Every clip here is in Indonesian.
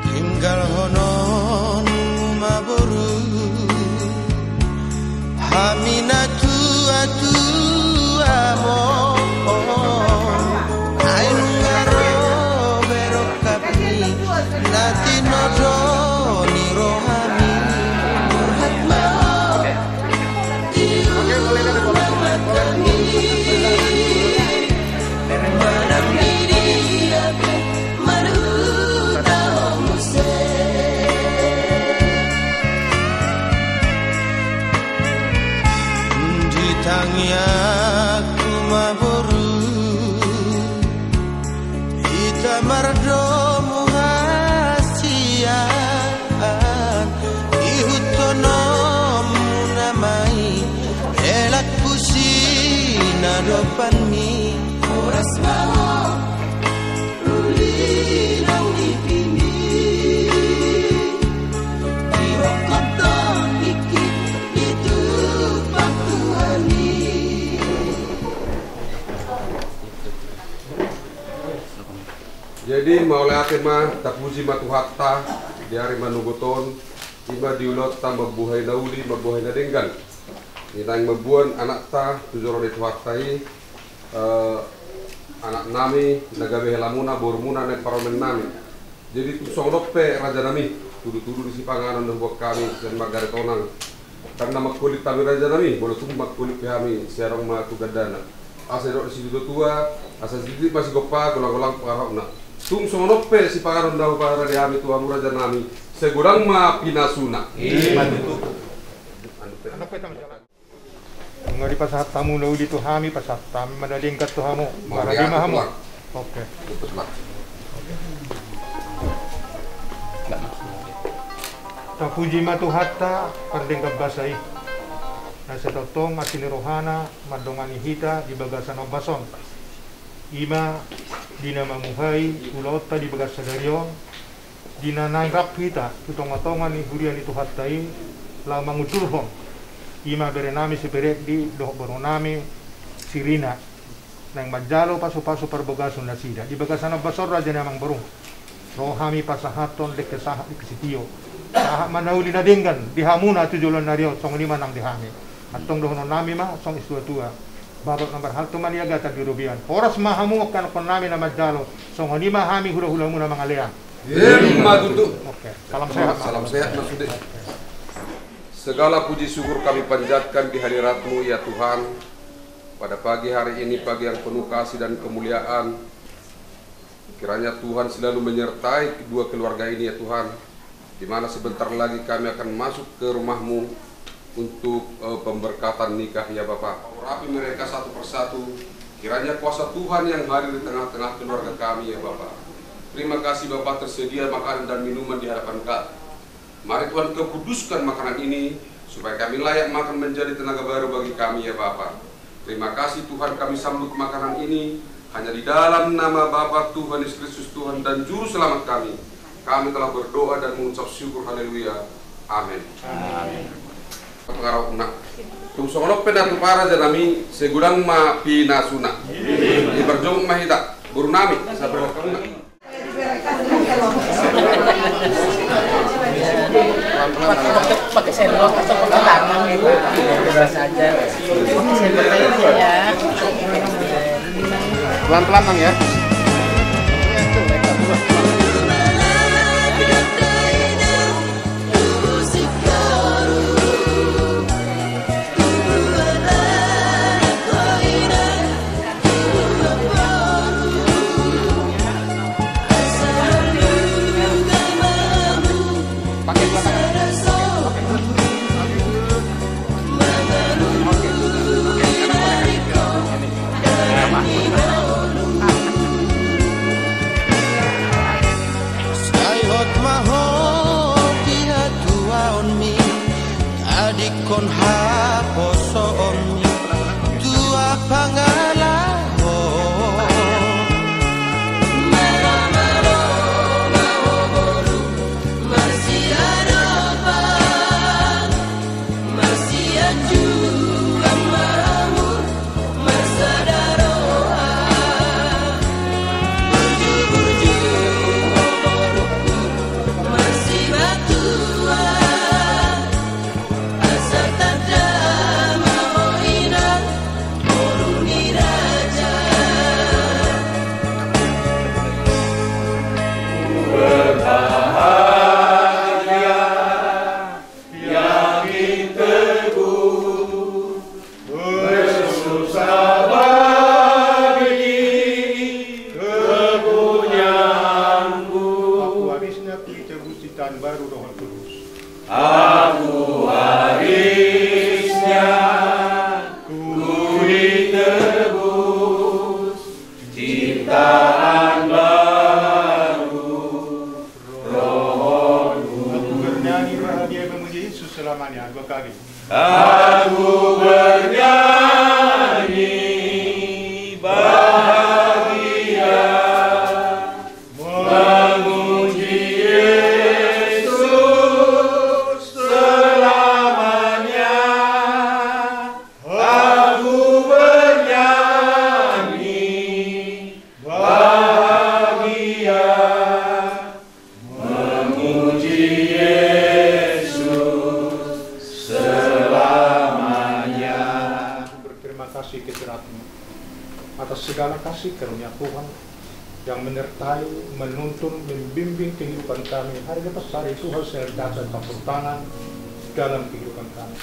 tinggal honon maboru hamina atu amo ainu ngaro berokapi latino joni rohami murhatma tangi aku maboru ita mardomu hasian ihutonom namai elak pusina dopani oras mau ulinang dipini dirokoton dikit itu paktuani. Jadi maulai mah tapuji matuhatta di hari manugoton iba diulot tambah buhay nauli mabuhay na denggan nitang mabuan anak ta tujoro itu hattai anak nami nagabe helamuna bormuna nek paromen nami jadi tu songdope raja nami tudu-tudu di sipanganan dan buat kami dan magare tonang karena makulit kami raja nami boleh tunggu makulit kami siarong ma tugadana asa dok di situ tua asa sedikit masih gopa golang-golang parahna tung sonope si pangaron daw para di ami tuamu raja nami segurang ma pinasuna. Ngari pasat tamu nauli tu hami pasat tamu manalingkat tu hamu para di mahamu. Oke. Tapuji matu hatta pardengkap basai. Nasa totong asini rohana madongani hita di bagasan obason. Ima dina mamuhay ulota di bagas sadarion dina nangrap hita tutong-atongan ni hurian itu hattai la mangutulhom ima berenami seperek di doh boronami sirina nang majalo paso-paso perbogasun nasida di bagasan basor raja namang barung rohami pasahaton lek kesah kesitio sah manauli nadenggan dihamuna tujulan nario song lima nang dihami atong doh nami ma song istua babak nomor hal tu mania gata birubian oras mahamu kan konami nama jalo song ni mahami hula-hula mu nama ngaleang Lima tutup. Oke, salam sehat. Salam sehat maksudnya. Segala puji syukur kami panjatkan di hadirat-Mu ya Tuhan. Pada pagi hari ini pagi yang penuh kasih dan kemuliaan. Kiranya Tuhan selalu menyertai kedua keluarga ini ya Tuhan. Di mana sebentar lagi kami akan masuk ke rumah-Mu untuk pemberkatan nikah ya Bapak. Rapi mereka satu persatu. Kiranya kuasa Tuhan yang hadir di tengah-tengah keluarga kami ya Bapak. Terima kasih Bapak tersedia makanan dan minuman di hadapan Kami. Mari Tuhan Kau kuduskan makanan ini supaya kami layak makan menjadi tenaga baru bagi kami ya Bapak. Terima kasih Tuhan kami sambut makanan ini hanya di dalam nama Bapa Tuhan Yesus Kristus Tuhan dan Juru Selamat kami. Kami telah berdoa dan mengucap syukur haleluya. Amin. Amin. Pengarau nak. Tumsonok penatu para janami segurang ma pinasuna. Di berjong mahita burunami sabar kamu. Pakai sendok atau pakai tangan gitu biasa aja pakai sendok aja ya Pelan-pelan Bang ya. Kon haposo omi tua pangalaho malamalo mahoboru marsiadopa marsiaju amamu marsadaroha burju-burju hoboruku penciptaan baru Roh Kudus. Aku warisnya, ku ditebus, ciptaan baru, Roh-Mu. Aku bernyanyi bahagia memuji Yesus selamanya. 2 kali. Aku bernyanyi bahagia memuji Yesus selamanya. Aku bernyanyi bahagia memuji Yesus selamanya. Berterima kasih kehadirat-Mu atas segala kasih karunia Tuhan yang menyertai, menuntun, membimbing kehidupan kami hari lepas hari. Tuhan senantiasa campur tangan dalam kehidupan kami.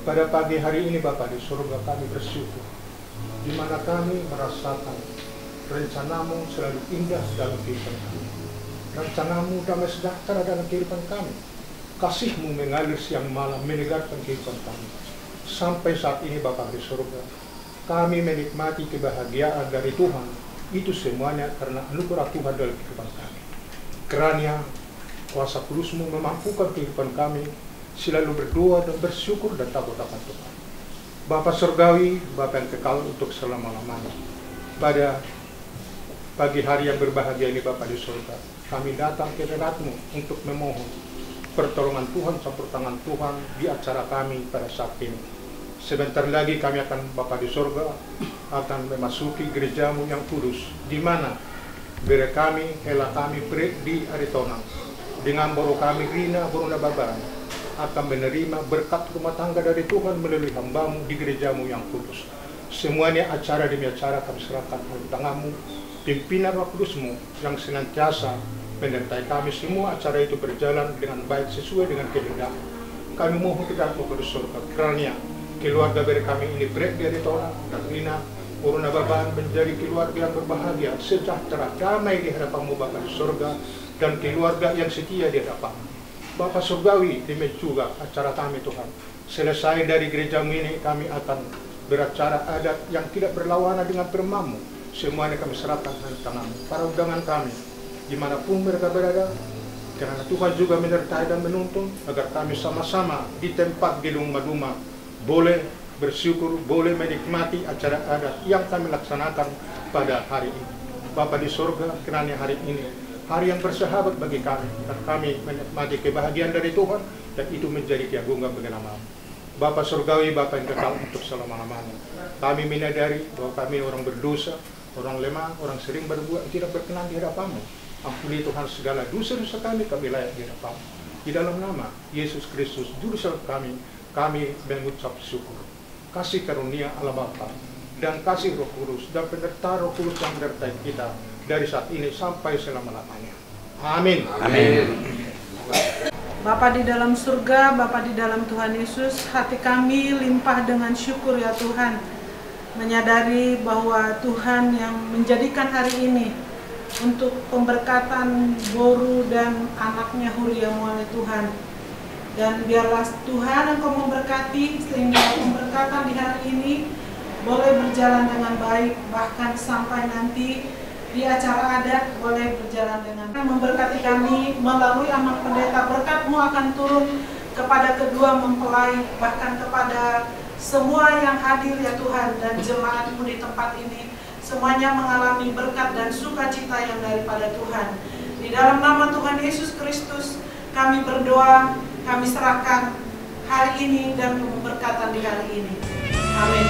Pada pagi hari ini Bapa di surga, kami bersyukur di mana kami merasakan rencana-Mu selalu indah dalam kehidupan kami. Rencana-Mu damai sejahtera dalam kehidupan kami. Kasih-Mu mengalir siang malam menyegarkan kehidupan kami. Sampai saat ini Bapa di surga, kami menikmati kebahagiaan dari Tuhan. Itu semuanya karena anugerah Tuhan dalam kehidupan kami. Kerana kuasa kudus-Mu memampukan kehidupan kami selalu berdoa dan bersyukur dan takut akan Tuhan. Bapa Surgawi, Bapa yang kekal untuk selama-lamanya. Pada pagi hari yang berbahagia ini Bapa di surga, kami datang ke hadirat-Mu untuk memohon pertolongan Tuhan, campur tangan Tuhan di acara kami pada saat ini. Sebentar lagi kami akan Bapa di surga akan memasuki gereja-Mu yang kudus, di mana bere kami, hela kami Pret di Aritona dengan boro kami Rina Borona Baban akan menerima berkat rumah tangga dari Tuhan melalui hamba-Mu di gereja-Mu yang kudus. Semuanya acara demi acara kami serahkan ke tangan-Mu, pimpinan Roh Kudus-Mu yang senantiasa menyertai kami. Semua acara itu berjalan dengan baik sesuai dengan kehendak. Kami mohon kepada Roh Kudus surga, kerana keluarga dari kami ini Pret di Aritona dan Rina Borona Baban menjadi keluarga yang berbahagia, sejahtera, damai di hadapan-Mu Bapa di surga, dan keluarga yang setia di hadapan-Mu. Bapa Surgawi, demikian juga acara kami Tuhan. Selesai dari gereja-Mu ini, kami akan beracara adat yang tidak berlawanan dengan firman-Mu. Semuanya kami serahkan ke tangan-Mu. Para undangan kami, dimanapun mereka berada, karena Tuhan juga menyertai dan menuntun, agar kami sama-sama di tempat gedung Maduma boleh bersyukur, boleh menikmati acara adat yang kami laksanakan pada hari ini. Bapa di surga, kerana hari ini hari yang bersahabat bagi kami, dan kami menikmati kebahagiaan dari Tuhan, dan itu menjadi keagungan bagi nama-Mu. Bapa Surgawi, Bapa yang kekal untuk selama-lamanya. Kami menyadari bahwa kami orang berdosa, orang lemah, orang sering berbuat tidak berkenan di hadapan-Mu. Ampuni Tuhan segala dosa-dosa kami, kami layak di hadapan-Mu. Di dalam nama Yesus Kristus, Juru Selamat kami mengucap syukur. Kasih karunia Allah Bapa dan kasih Roh Kudus dan penyertaan Roh Kudus yang menyertai kita dari saat ini sampai selama-lamanya. Amin. Amin. Bapa di dalam surga, Bapa di dalam Tuhan Yesus, hati kami limpah dengan syukur ya Tuhan. Menyadari bahwa Tuhan yang menjadikan hari ini untuk pemberkatan Boru dan anaknya Huria oleh Tuhan. Dan biarlah Tuhan Engkau memberkati sehingga pemberkatan di hari ini boleh berjalan dengan baik, bahkan sampai nanti di acara adat boleh berjalan dengan memberkati kami melalui amat pendeta. Berkat-Mu akan turun kepada kedua mempelai, bahkan kepada semua yang hadir ya Tuhan, dan jemaat-Mu di tempat ini semuanya mengalami berkat dan sukacita yang daripada Tuhan. Di dalam nama Tuhan Yesus Kristus kami berdoa, kami serahkan hari ini dan pemberkatan di hari ini. Amin.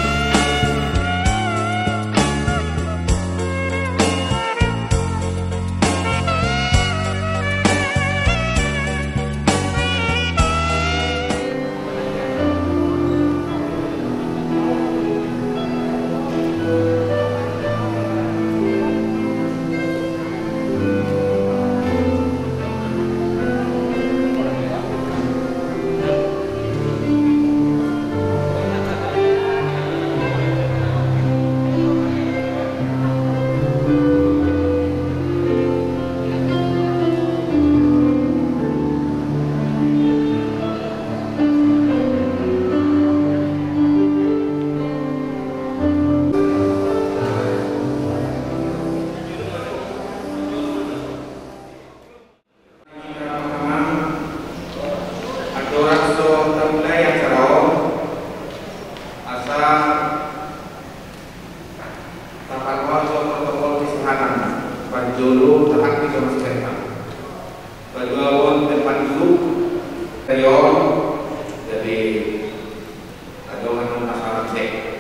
kedua pun tempat duduk terion jadi adongan masalah sek.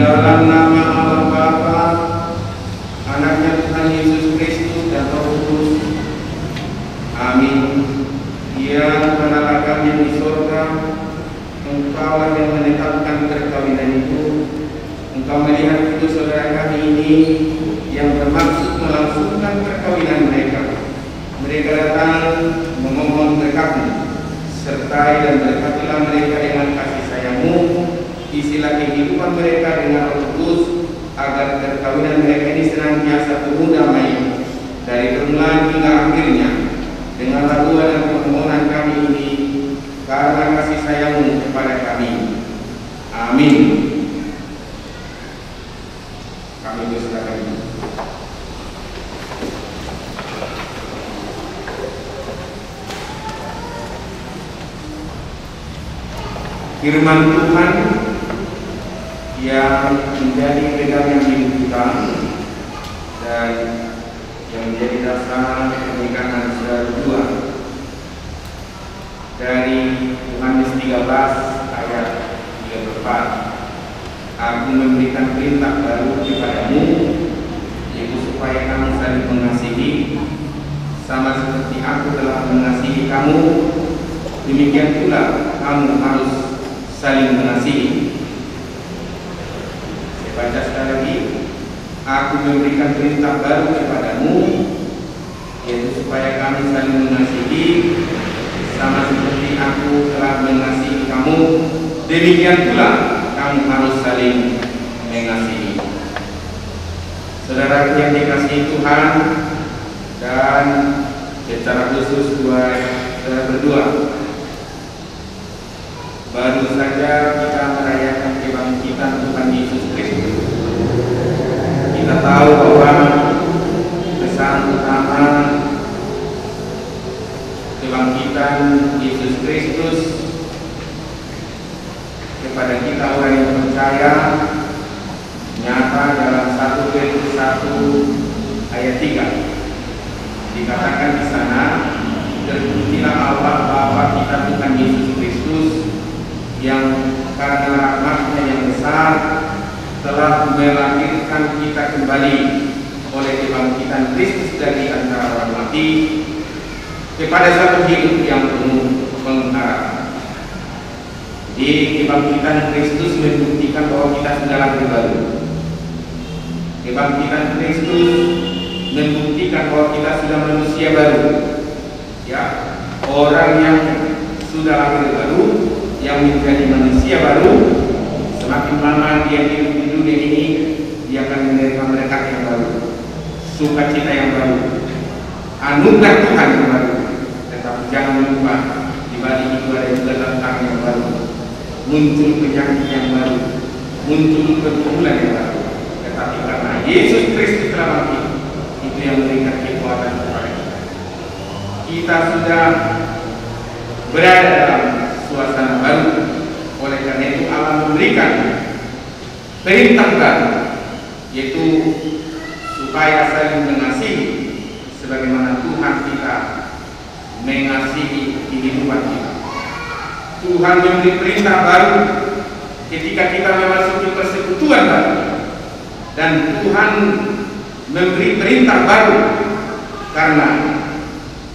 Dalam nama Allah Bapa, Anaknya Tuhan Yesus Kristus dan Roh Kudus. Amin. Ya Bapa kami yang di surga, Engkaulah yang menetapkan perkawinan itu. Engkau melihat itu saudara kami ini yang bermaksud melangsungkan perkawinan mereka. Mereka datang memohon berkat-Mu, sertai dan berkatilah mereka dengan kasih sayang-Mu. Isilah kehidupan mereka dengan Roh Kudus, agar perkawinan mereka ini senantiasa penuh damai dari permulaan hingga akhirnya. Dengarlah doa dan permohonan kami ini karena kasih sayang-Mu kepada kami. Amin. Kami berserahkan. Firman Tuhan yang menjadi pegangan hidup kita dan yang menjadi dasar pernikahan saudara berdua dari Yohanes 13 ayat 34. Aku memberikan perintah baru kepadamu, yaitu supaya kamu saling mengasihi, sama seperti aku telah mengasihi kamu, demikian pula kamu harus saling mengasihi. Baca sekali lagi. Aku memberikan perintah baru kepadamu, yaitu supaya kamu saling mengasihi, sama seperti aku telah mengasihi kamu, demikian pula kamu harus saling mengasihi. Saudara yang dikasihi Tuhan, dan secara khusus buat saudara berdua, baru saja kita merayakan kebangkitan Tuhan Yesus Kristus. Kita tahu bahwa pesan utama kebangkitan Yesus Kristus kepada kita orang yang percaya nyata dalam 1 Petrus 1 ayat 3. Dikatakan di sana, terbuktilah Allah Bapa kita Tuhan Yesus Kristus yang karena rahmat-Nya yang besar telah melahirkan kita kembali oleh kebangkitan Kristus dari antara orang mati kepada satu hidup yang penuh pengharapan. Jadi kebangkitan Kristus membuktikan bahwa kita sudah lahir baru. Kebangkitan Kristus membuktikan bahwa kita sudah manusia baru. Ya, orang yang sudah lahir baru, yang menjadi manusia baru, semakin lama dia hidup di dunia ini, dia akan menerima berkat yang baru, sukacita yang baru, anugerah Tuhan yang baru. Tetapi jangan lupa, di balik itu ada juga tantangan yang baru, muncul penyakit yang baru, muncul pergumulan yang baru. Tetapi karena Yesus Kristus telah mati, itu yang memberikan kekuatan kepada kita. Kita sudah berada dalam suasana baru. Oleh karena itu Allah memberikan perintah baru, yaitu supaya saling mengasihi sebagaimana Tuhan kita mengasihi kehidupan kita. Tuhan memberi perintah baru ketika kita memasuki persekutuan baru, dan Tuhan memberi perintah baru karena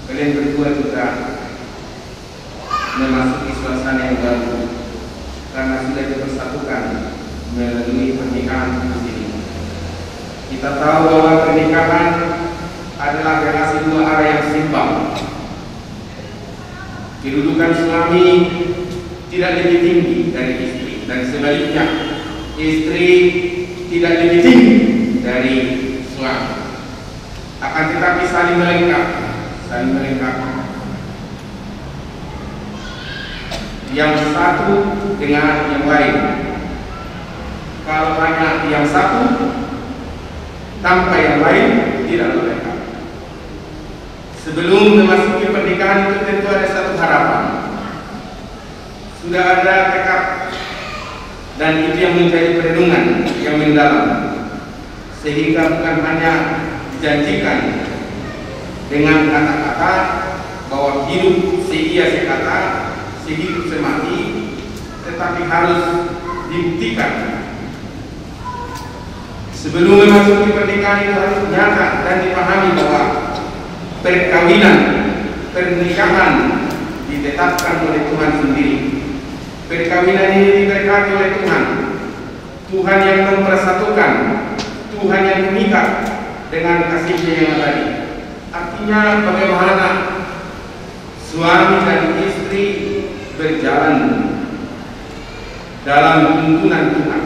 kalian berdua juga memasuki suasana yang baru, karena sudah dipersatukan melalui pernikahan di sini. Kita tahu bahwa pernikahan adalah relasi dua arah yang seimbang. Kedudukan suami tidak lebih tinggi dari istri, dan sebaliknya istri tidak lebih tinggi dari suami. Akan tetapi saling melengkapi, saling melengkapi. Yang satu dengan yang lain. Kalau hanya yang satu tanpa yang lain, tidak melengkapi. Sebelum memasuki pernikahan itu tentu ada satu harapan. Sudah ada tekad, dan itu yang menjadi perenungan yang mendalam, sehingga bukan hanya dijanjikan dengan kata-kata bahwa hidup seia sekata, sehidup semati, tetapi harus dibuktikan. Sebelum memasuki pernikahan itu harus nyata dan dipahami bahwa perkawinan, pernikahan ditetapkan oleh Tuhan sendiri. Perkawinan ini diberkati oleh Tuhan. Tuhan yang mempersatukan, Tuhan yang mengikat dengan kasih-Nya yang tadi. Artinya bagaimana suami dan istri berjalan dalam tuntunan Tuhan.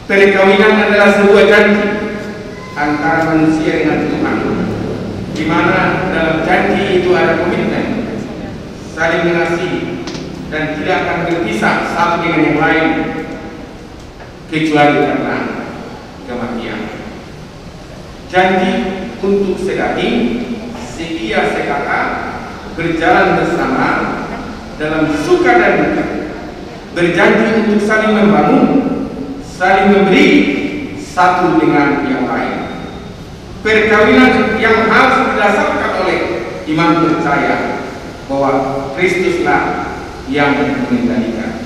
Perkawinan adalah sebuah janji antara manusia dengan Tuhan, di mana dalam janji itu ada komitmen, saling mengasihi, dan tidak akan berpisah satu dengan yang lain kecuali karena kematian. Janji untuk sedaging, seia sekata, berjalan bersama dalam suka dan duka, berjanji untuk saling membangun, saling memberi satu dengan yang lain. Perkawinan yang harus didasarkan oleh iman percaya bahwa Kristuslah yang mengendalikan,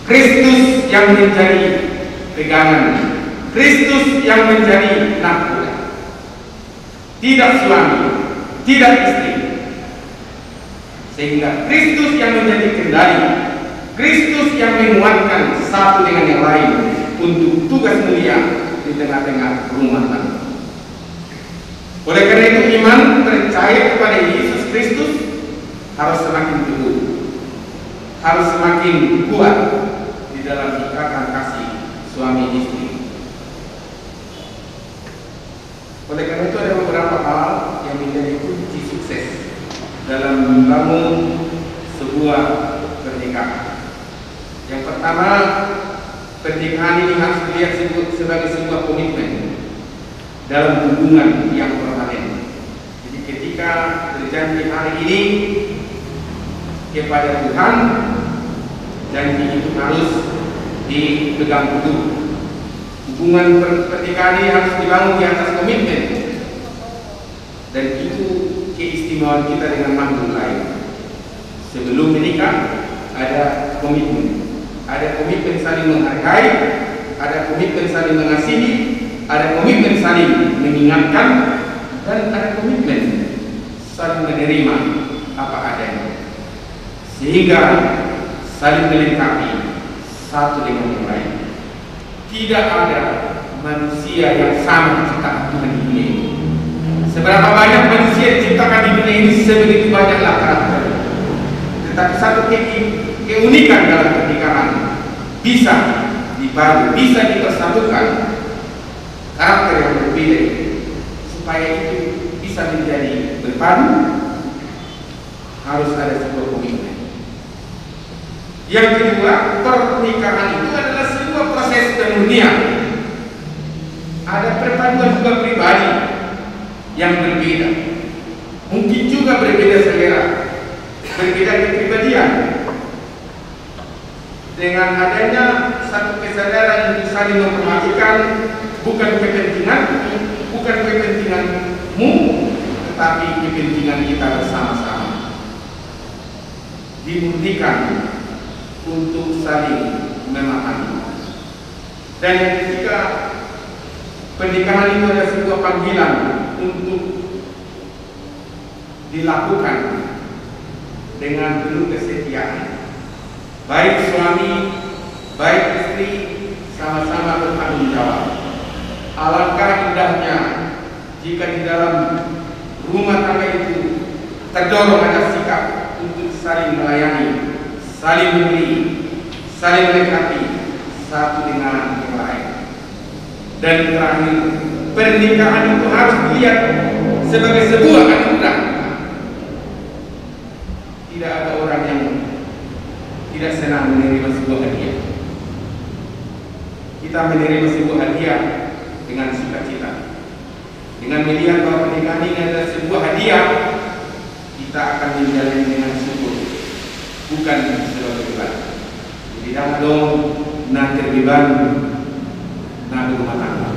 Kristus yang menjadi pegangan, Kristus yang menjadi nafkah, tidak suami, tidak istri, sehingga Kristus yang menjadi kendali, Kristus yang menguatkan satu dengan yang lain untuk tugas mulia di tengah-tengah rumah tangga. Oleh karena itu iman percaya kepada Yesus Kristus harus semakin teguh, harus semakin kuat di dalam ikatan kasih suami istri. Oleh karena itu ada beberapa hal yang menjadi kunci sukses dalam membangun sebuah pernikahan. Yang pertama, pernikahan ini harus dilihat sebagai sebuah komitmen dalam hubungan yang permanen. Jadi ketika berjanji hari ini kepada Tuhan, janji itu harus dipegang teguh. Hubungan pernikahan ini harus dibangun di atas komitmen, dan itu keistimewaan kita dengan makhluk lain. Sebelum menikah ada komitmen. Ada komitmen saling menghargai, ada komitmen saling mengasihi, ada komitmen saling mengingatkan, dan ada komitmen saling menerima apa adanya, sehingga saling melengkapi satu dengan yang lain. Tidak ada manusia yang sama diciptakan Tuhan di dunia ini. Seberapa banyak manusia diciptakan di dunia ini, sebegitu banyaklah karakter. Tetapi satu keunikan dalam pernikahan bisa dibangun, bisa dipersatukan karakter yang berbeda, supaya itu bisa menjadi berpadu. Harus ada sebuah komitmen. Yang kedua, pernikahan itu adalah sebuah proses penurunian. Ada perpaduan dua pribadi yang berbeda, mungkin juga berbeda selera, berbeda kepribadian. Dengan adanya satu kesadaran untuk saling memperhatikan bukan kepentingan, tetapi kepentingan kita bersama-sama. Dimurnikan untuk saling memahami. Dan yang ketiga, pernikahan itu adalah sebuah panggilan untuk dilakukan dengan penuh kesetiaan. Baik suami, baik istri sama-sama bertanggung jawab. Alangkah indahnya jika di dalam rumah tangga itu terdorong ada sikap untuk saling melayani, saling memberi, saling melengkapi satu dengan yang lain. Dan terakhir, pernikahan itu harus dilihat sebagai sebuah anugerah. Tidak ada orang yang tidak senang menerima sebuah hadiah. Kita menerima sebuah hadiah dengan sukacita. Dengan melihat bahwa pernikahan ini adalah sebuah hadiah, kita akan menjalani dengan syukur, bukan sebagai beban. Jadi dong na terbiban na rumah tangga.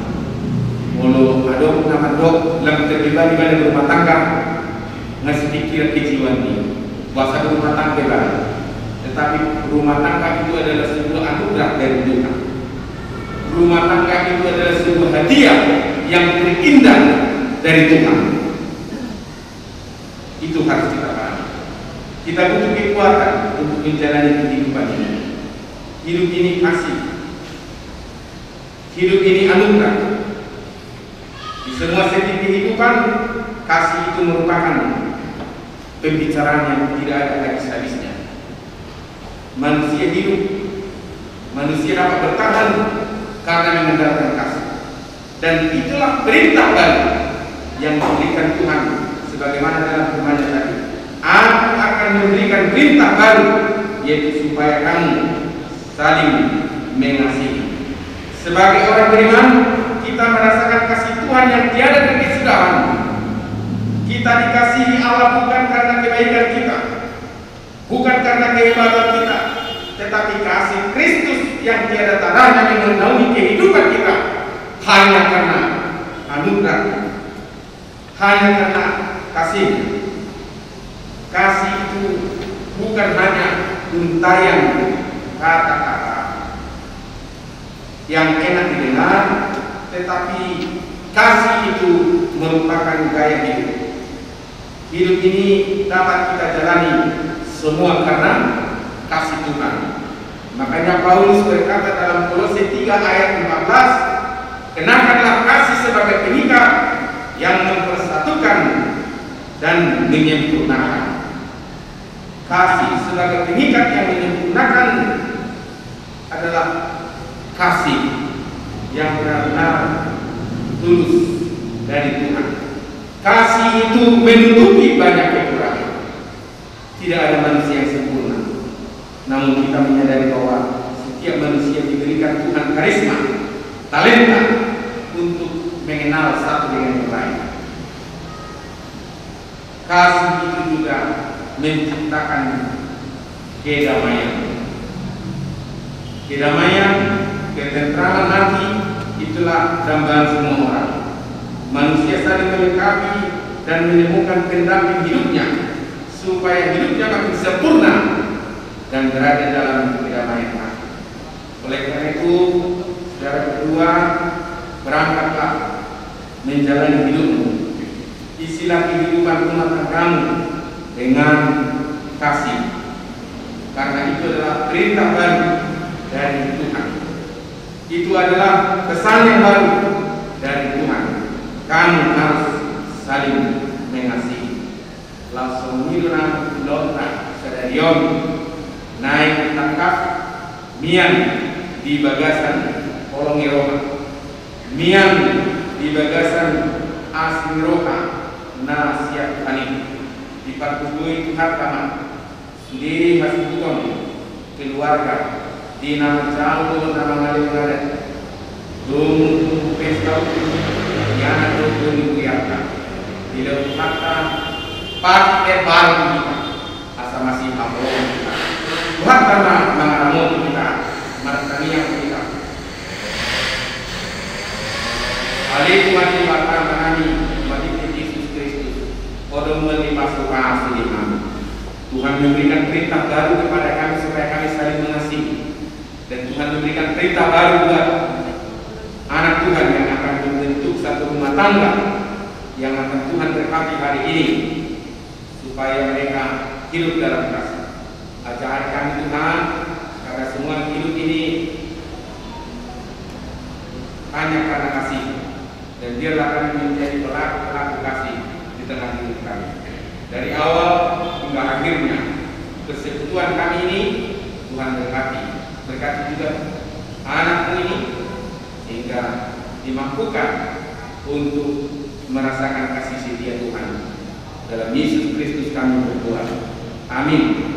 Walau adong na mandok lam terbiban di mana rumah tangga ngasih pikir kejiwan ini. Bahasa rumah tangga lah. Tetapi rumah tangga itu adalah sebuah anugerah dari Tuhan. Rumah tangga itu adalah sebuah hadiah yang terindah dari Tuhan. Itu harus kita pahami. Kita butuh kekuatan untuk menjalani kehidupan ini. Hidup ini kasih. Hidup ini anugerah. Di semua segi kehidupan, kasih itu merupakan pembicaraan yang tidak ada habis-habisnya. Manusia hidup, manusia dapat bertahan karena mengandalkan kasih. Dan itulah perintah baru yang diberikan Tuhan sebagaimana dalam firman-Nya tadi. Aku akan memberikan perintah baru, yaitu supaya kamu saling mengasihi. Sebagai orang beriman, kita merasakan kasih Tuhan yang tiada terkesudahan. Kita dikasihi Allah bukan karena kebaikan kita, bukan karena kehebatan kita, tetapi kasih Kristus yang tiada taranya yang menaungi kehidupan kita hanya karena anugerah, hanya karena kasih. Kasih itu bukan hanya untayan kata-kata yang enak didengar, tetapi kasih itu merupakan gaya hidup. Hidup ini dapat kita jalani semua karena kasih Tuhan. Makanya Paulus berkata dalam Kolose 3 ayat 14, kenakanlah kasih sebagai pengikat yang mempersatukan dan menyempurnakan. Kasih sebagai pengikat yang menyempurnakan adalah kasih yang benar-benar tulus dari Tuhan. Kasih itu menutupi banyak kekurangan. Tidak ada manusia yang sempurna. Namun kita menyadari bahwa setiap manusia diberikan Tuhan karisma, talenta untuk mengenal satu dengan yang lain. Kasih itu juga menciptakan kedamaian. Kedamaian, ketentraman hati, itulah dambaan semua orang. Manusia saling melengkapi dan menemukan pendamping hidupnya supaya hidupnya makin sempurna dan berada dalam kedamaian hati. Oleh karena itu, saudara berdua, berangkatlah menjalani hidupmu. Isilah kehidupan rumah tanggamu dengan kasih, karena itu adalah perintah baru dari Tuhan. Itu adalah pesan yang baru dari Tuhan. Kamu harus saling mengasihi. Langsung mirna lota sedarion naik tangkap mian di bagasan olongiroha, mian di bagasan asmiroha na siap panik dipatutui hartaman sendiri hasbuton keluarga di nama jauh nama ngalir-ngalir dung pesta yana dung kuyata bila kata pakai baru kita asa masih hamil kita buat karena mengaramu kita martania kita alaikum warahmatullahi wabarakatuh. Tuhan memberikan perintah baru kepada kami supaya kami saling mengasihi. Dan Tuhan memberikan perintah baru buat anak Tuhan yang akan membentuk satu rumah tangga yang akan Tuhan berkati hari ini, supaya mereka hidup dalam kasih. Ajar kami Tuhan, karena semua hidup ini hanya karena kasih, dan biarlah kami menjadi pelaku kasih di tengah hidup kami. Dari awal hingga akhirnya persekutuan kami ini Tuhan berkati juga anak ini, sehingga dimampukan untuk merasakan kasih setia Tuhan. Dalam Yesus Kristus kami berdoa. Amin.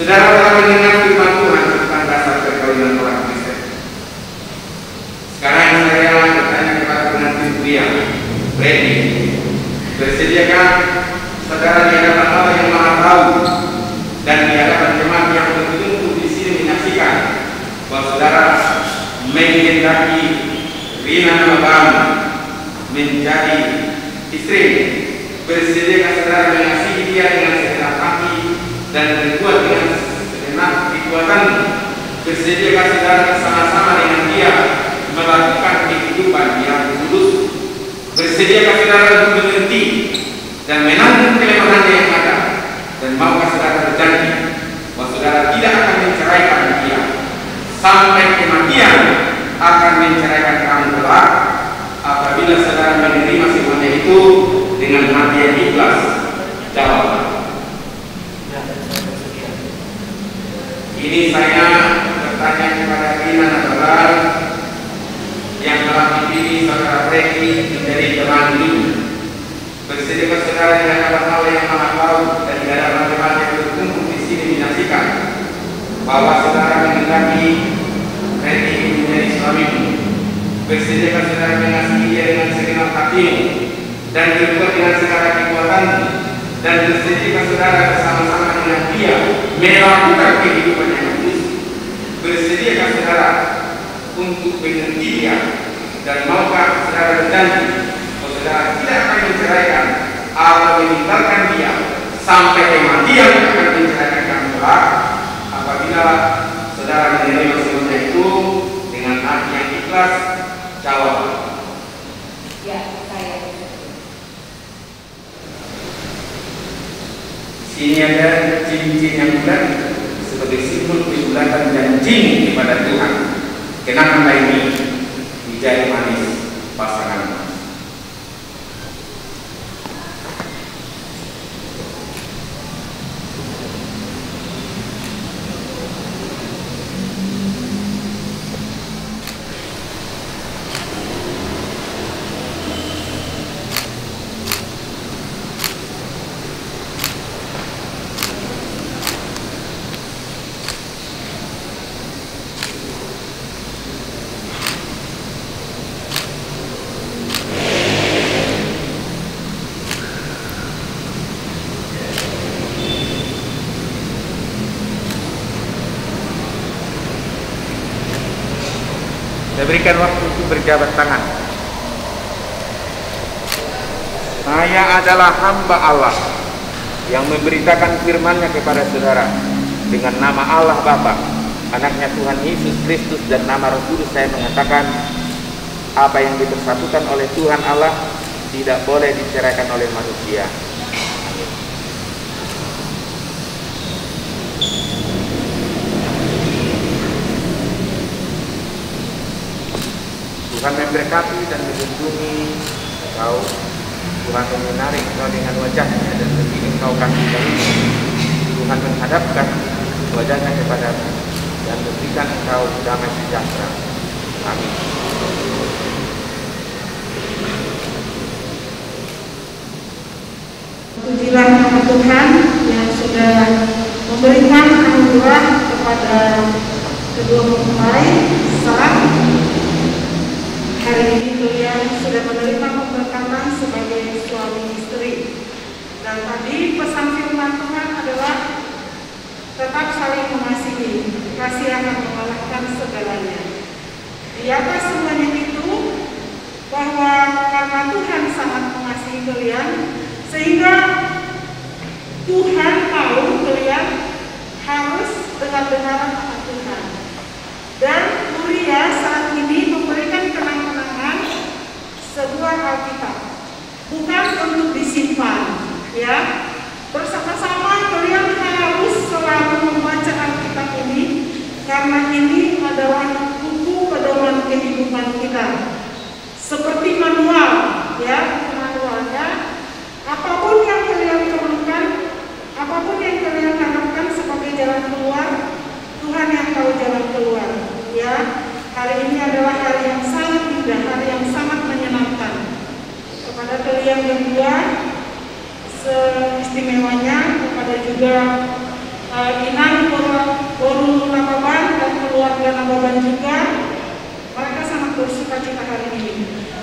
Saudara telah mendengar firman Tuhan tentang dasar perkawinan orang Kristen. Sekarang saya bertanya kepada pengantin pria, Freddy, bersediakah saudara di hadapan Allah yang Maha Tahu dan di hadapan jemaat yang berkumpul di sini menyaksikan bahwa saudara kamu menjadi istri. Bersediakah saudara mengasihi dia dengan segenap hati dan berbuat dengan segenap kekuatan. Bersediakah saudara bersama-sama dengan dia melakukan kehidupan yang kudus. Bersediakah saudara untuk mengerti dan menanggung kelemahan yang ada. Dan maukah saudara berjanji bahwa saudara tidak akan menceraikan dia sampai kematian akan menceraikan kamu kelak, apabila saudara menerima semuanya itu dengan hati yang ikhlas? Jawab. Ini saya bertanya kepada Rina Nabaral yang telah dipilih saudara Reki menjadi teman hidup. Bersediakah saudara dengan hal-hal yang maha tahu dan tidak ada macam-macam yang berkumpul di sini menyaksikan bahwa saudara menghendaki Reki menjadi suamimu. Bersediakah saudara mengasihi dia dengan segenap hatimu dan berbuat dengan segala kekuatanmu, dan bersediakah saudara bersama-sama dengan dia melakukan kehidupan yang kudus. Bersediakah saudara untuk mengerti dia, dan maukah saudara berjanji bahwa saudara tidak akan menceraikan atau meninggalkan dia sampai kematian akan menceraikan kamu kelak, apabila saudara menerima semuanya itu dengan hati yang ikhlas? Jawab. Ya, saya. Sini ada cincin yang bulat sebagai simbol kesulatan janji kepada Tuhan. Kenakanlah ini di jari manis pasangan. Saya berikan waktu untuk berjabat tangan. Saya adalah hamba Allah yang memberitakan firman-Nya kepada saudara dengan nama Allah Bapa, anaknya Tuhan Yesus Kristus, dan nama Roh Kudus. Saya mengatakan apa yang dipersatukan oleh Tuhan Allah tidak boleh diceraikan oleh manusia. Tuhan memberkati dan melindungi engkau. Tuhan menarik engkau dengan wajahnya dan beri engkau kasih karunia. Tuhan menghadapkan wajahnya kepadamu dan memberikan engkau damai sejahtera. Amin. Pujilah nama Tuhan yang sudah memberikan anugerah kepada kedua mempelai saat hari ini kalian sudah menerima pemberkatan sebagai suami istri. Dan tadi pesan firman Tuhan adalah tetap saling mengasihi, kasih akan mengalahkan segalanya. Di atas semuanya itu, bahwa karena Tuhan sangat mengasihi kalian, sehingga Tuhan tahu kalian harus dengar-dengaran akan Tuhan. Dan Uria saat ini memberikan kenang-kenangan sebuah Alkitab, bukan untuk disimpan, ya. Bersama-sama kalian harus selalu membaca Alkitab ini, karena ini adalah buku pedoman kehidupan kita, seperti manual, ya, manualnya. Apapun yang kalian perlukan, apapun yang kalian harapkan sebagai jalan keluar, Tuhan yang tahu jalan keluar, ya. Hari ini adalah hari yang sangat indah, hari yang sangat menyenangkan. Kepada kalian berdua, seistimewanya, kepada juga Inang Boru Nababan dan keluarga Nababan juga, mereka sangat bersukacita hari ini.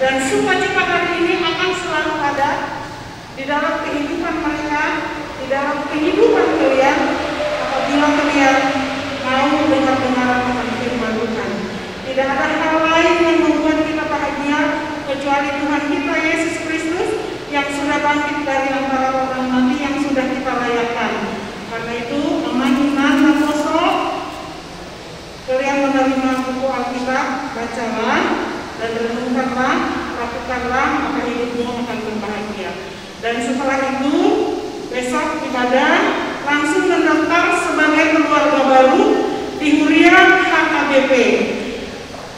Dan sukacita hari ini akan selalu ada di dalam kehidupan mereka, di dalam kehidupan kalian, apabila kalian mau dengar-dengaran akan firman Tuhan. Tidak ada hal lain yang membuat kita bahagia kecuali Tuhan kita Yesus Kristus yang sudah bangkit dari antara orang mati yang sudah kita layakan. Karena itu, aman iman apostol, kalian menerima buku Alkitab, bacalah dan renungkanlah, lakukanlah, maka hidupmu akan berbahagia. Dan setelah itu, besok ibadah langsung mendaftar sebagai keluarga baru di Hurian HKBP,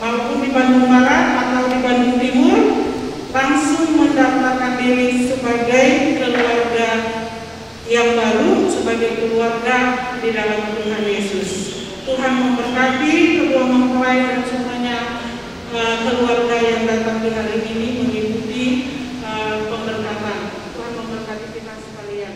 maupun di Bandung Barat atau di Bandung Timur, langsung mendaftarkan diri sebagai keluarga yang baru, sebagai keluarga di dalam Tuhan Yesus. Tuhan memberkati kedua mempelai dan semuanya keluarga yang datang di hari ini mengikuti pemberkatan. Tuhan memberkati kita sekalian.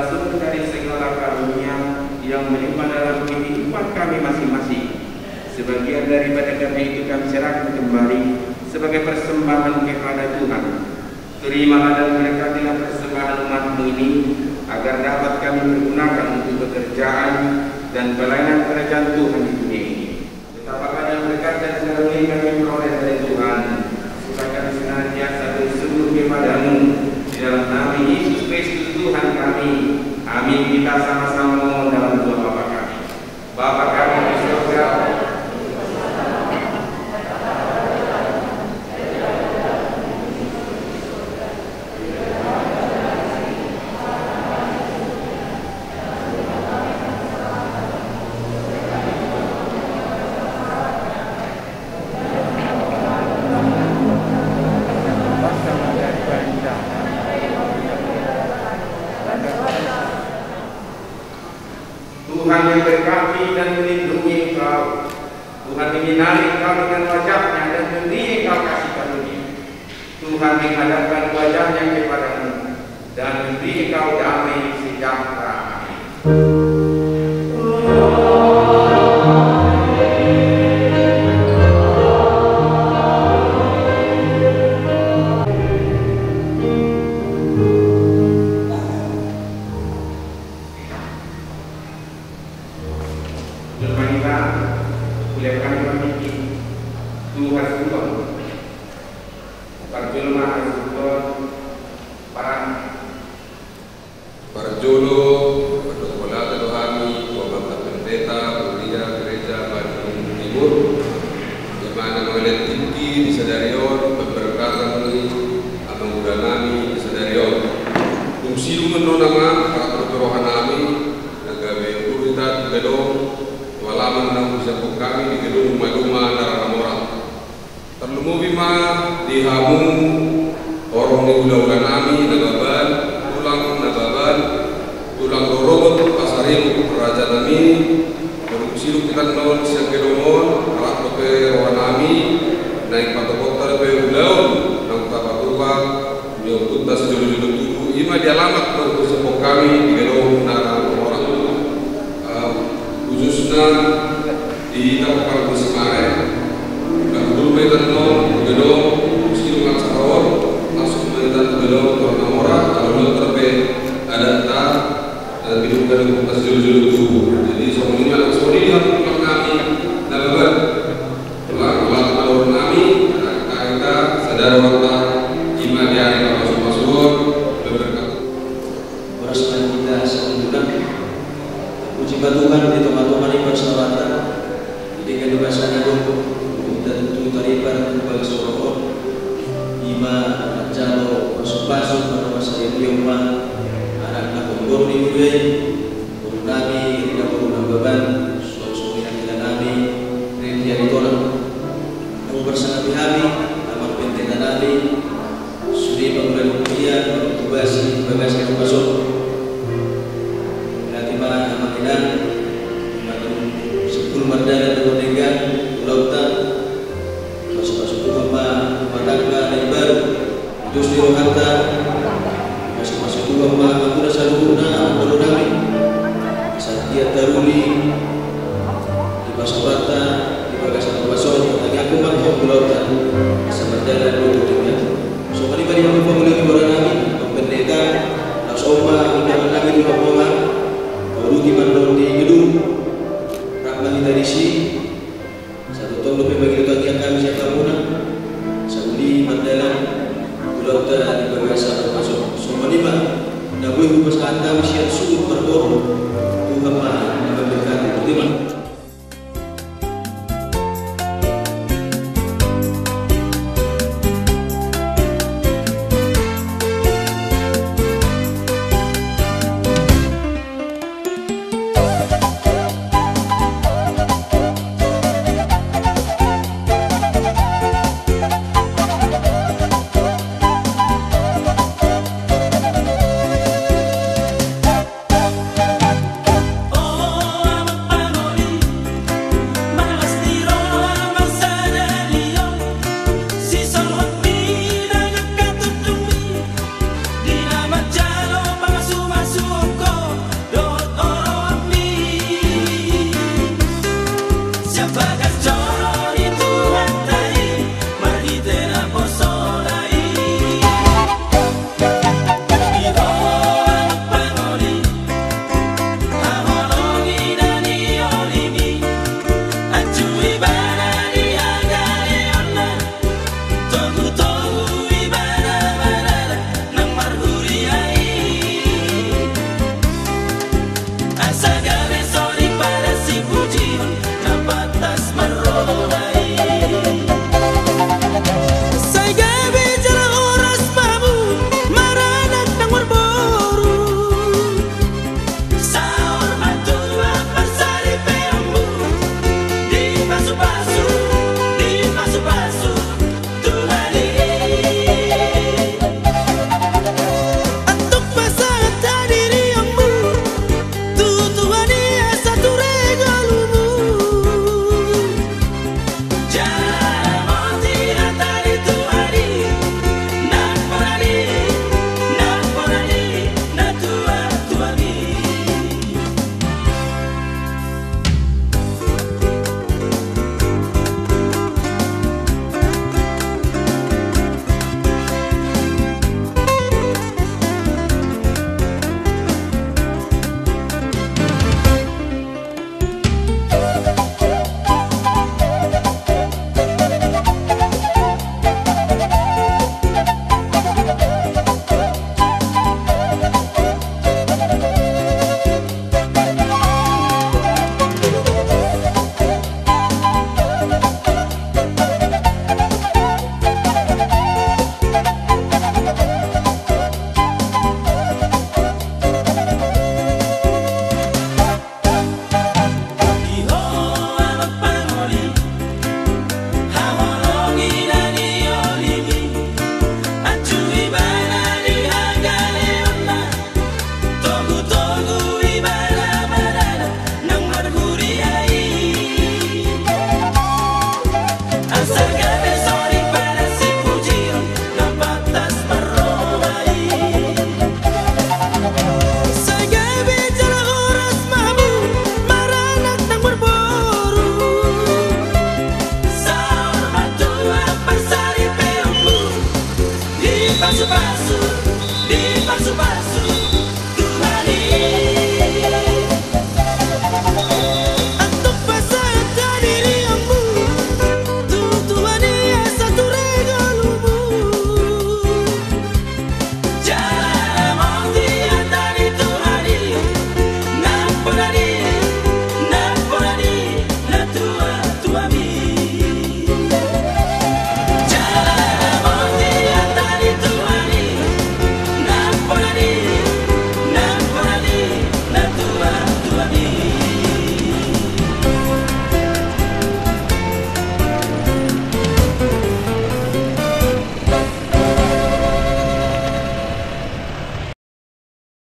sumber dari segala karunia yang melimpah dalam kehidupan kami masing-masing. Sebagian daripada kami itu kami serahkan kembali sebagai persembahan kepada Tuhan. Terimalah dan berkatilah persembahan umat-Mu ini, agar dapat kami pergunakan untuk pekerjaan dan pelayanan kerajaan Tuhan di dunia ini. Betapa banyak berkat dan karunia kami peroleh dari Tuhan, supaya kami senantiasa bersyukur kepada-Mu di dalam nama Yesus Kristus Tuhan kami. Amin. Kita sama-sama mohon dalam doa Bapa kami. Bapa kami di surga, Tuhan memberkati dan melindungi engkau. Tuhan menyinari engkau dengan wajah-Nya dan memberi engkau kasih karunia. Tuhan menghadapkan wajah-Nya kepadamu dan memberi engkau damai sejahtera. Anak-anak